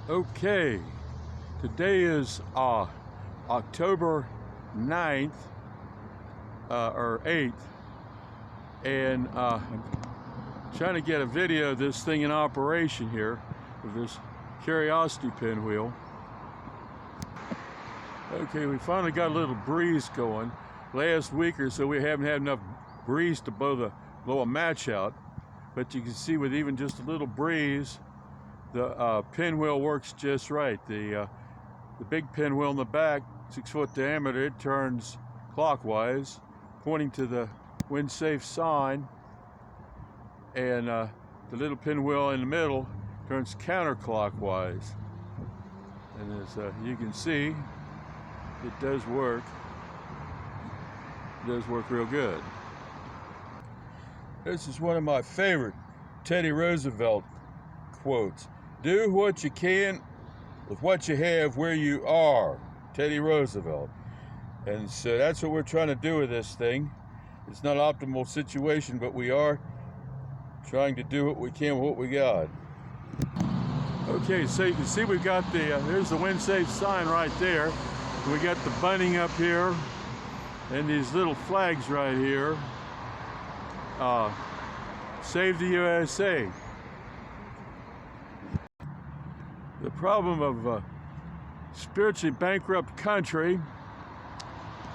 Okay, today is October 9th or 8th, and I'm trying to get a video of this thing in operation here, of this curiosity pinwheel. Okay, we finally got a little breeze going. Last week or so we haven't had enough breeze to blow a match out, but you can see with even just a little breeze, the pinwheel works just right. The big pinwheel in the back, 6-foot diameter, it turns clockwise, pointing to the wind-safe sign, and the little pinwheel in the middle turns counterclockwise. And as you can see, it does work. It does work real good. This is one of my favorite Teddy Roosevelt quotes. Do what you can with what you have where you are. Teddy Roosevelt. And so that's what we're trying to do with this thing. It's not an optimal situation, but we are trying to do what we can with what we got. Okay, so you can see we've got there's the wind safe sign right there. We got the bunting up here and these little flags right here. Save the USA. The problem of a spiritually bankrupt country,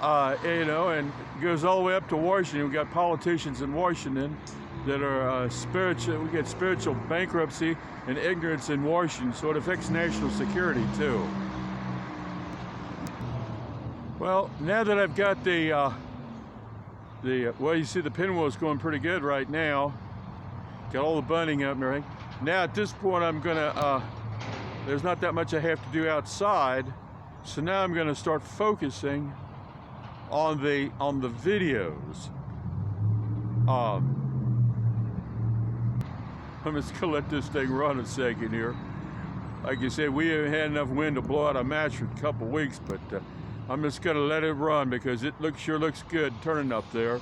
and it goes all the way up to Washington. We've got politicians in Washington that are spiritual. We get spiritual bankruptcy and ignorance in Washington, so it affects national security too. Well, now that I've got well, you see the pinwheel is going pretty good right now. Got all the bunting up and everything. Now at this point, I'm gonna. There's not that much I have to do outside, so now I'm going to start focusing on the videos. I'm just going to let this thing run a second here. Like you said, we haven't had enough wind to blow out a match for a couple weeks, but I'm just going to let it run because it sure looks good turning up there.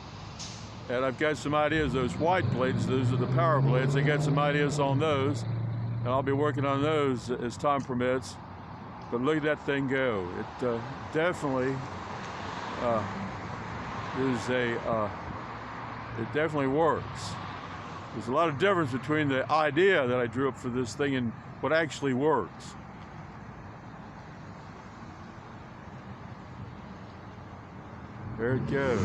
And I've got some ideas. Those white blades, those are the power blades. I got some ideas on those. And I'll be working on those as time permits. But look at that thing go. It definitely it definitely works. There's a lot of difference between the idea that I drew up for this thing and what actually works. There it goes.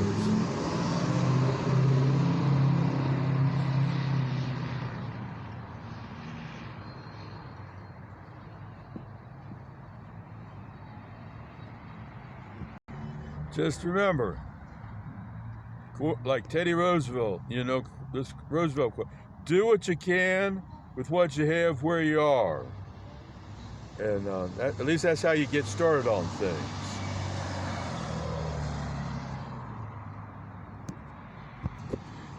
Just remember, like Teddy Roosevelt, this Roosevelt quote, do what you can with what you have where you are. And at least that's how you get started on things.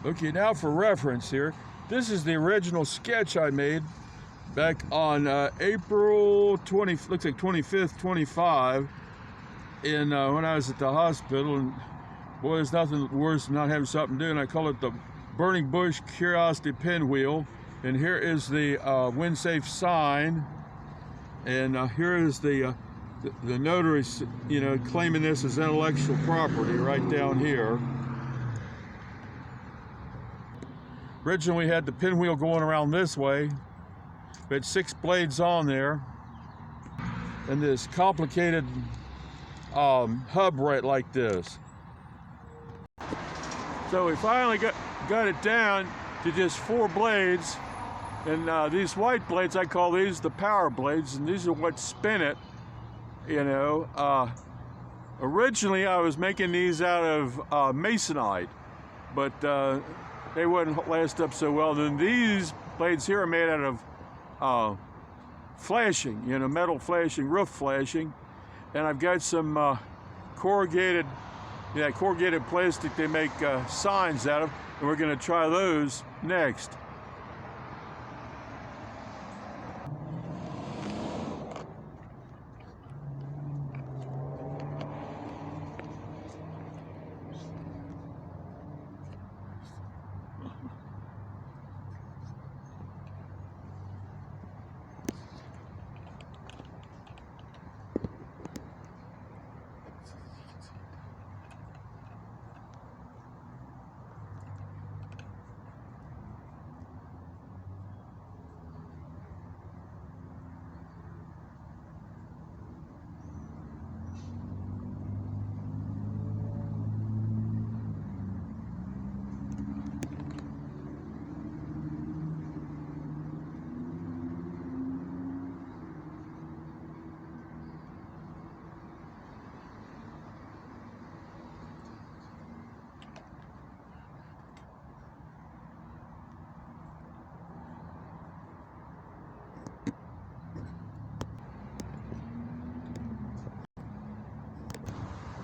Okay, now for reference here, this is the original sketch I made back on April 20, looks like 25th, 25. When I was at the hospital, and boy, there's nothing worse than not having something to do, and I call it the Burning Bush Curiosity Pinwheel. And here is the wind-safe sign, and here is the notary, claiming this as intellectual property right down here. Originally, we had the pinwheel going around this way. We had 6 blades on there, and this complicated hub right like this. So we finally got it down to just 4 blades, and these white blades, I call these the power blades, and these are what spin it. Originally I was making these out of masonite, but they wouldn't last up so well. Then these blades here are made out of flashing, metal flashing, roof flashing. And I've got some corrugated plastic they make signs out of, and we're going to try those next.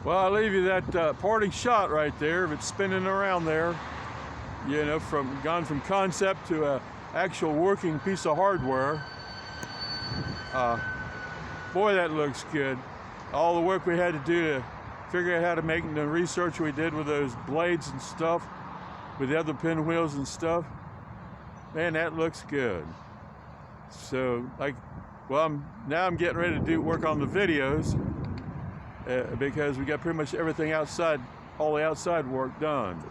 Well, I'll leave you that parting shot right there of it spinning around there. You know, gone from concept to a actual working piece of hardware. Boy, that looks good. All the work we had to do to figure out how to make the research we did with those blades and stuff, with the other pinwheels and stuff. Man, that looks good. So, now I'm getting ready to work on the videos because we got pretty much everything outside, all the outside work done.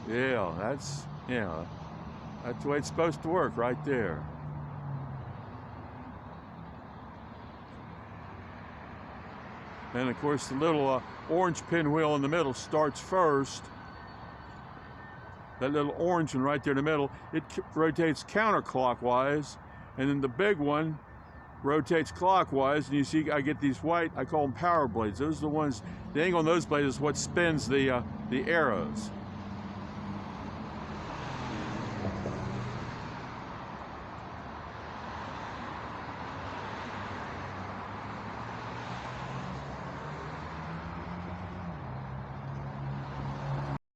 Yeah, that's the way it's supposed to work right there. And of course the little orange pinwheel in the middle starts first. That little orange one right there in the middle, it rotates counterclockwise, and then the big one rotates clockwise, and you see I get these white, I call them power blades. Those are the ones, the angle on those blades is what spins the arrows.